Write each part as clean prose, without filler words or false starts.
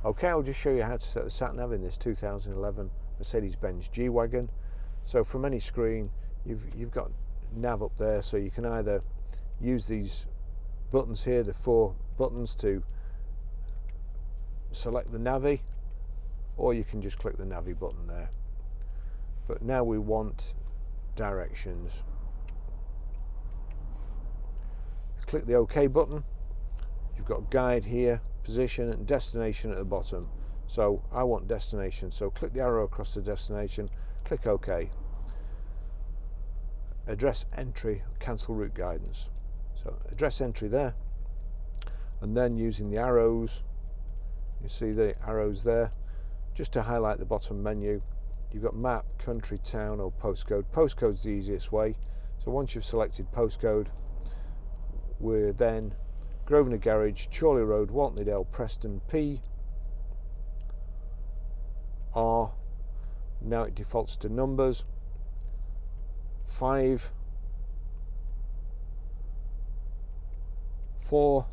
Okay, I'll just show you how to set the sat-nav in this 2011 Mercedes-Benz G-Wagon. So from any screen, you've got nav up there, so you can either use these buttons here, the 4 buttons, to select the Navi, or you can just click the Navi button there. But now we want directions. Click the OK button. You've got guide here, position and destination at the bottom. So I want destination, so click the arrow across the destination, click OK. Address entry, cancel route guidance. So address entry there, and then using the arrows, you see the arrows there, just to highlight the bottom menu. You've got map, country, town or postcode. Postcode's the easiest way. So once you've selected postcode, we're then Grosvenor Garage, Chorley Road, Waltney, Preston, P R. Now it defaults to numbers. 5 4.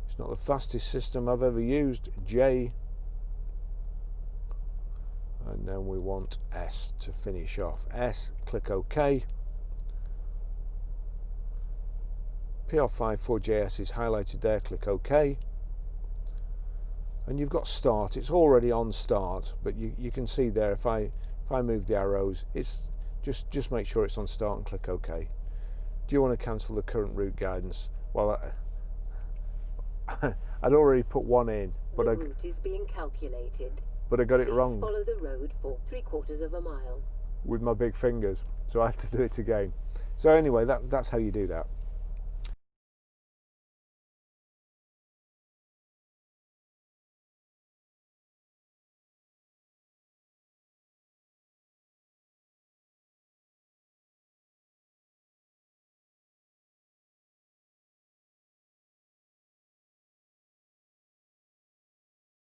It's not the fastest system I've ever used. J. And then we want S to finish off. S, click OK. PR54JS is highlighted there, click OK. And you've got start. It's already on start, but you can see there, if I move the arrows, it's just make sure it's on start and click OK. Do you want to cancel the current route guidance? Well, I'd already put one in, but the route is being calculated. But I got it Please wrong. Follow the road for 3/4 of a mile With my big fingers, so I had to do it again. So anyway, that's how you do that.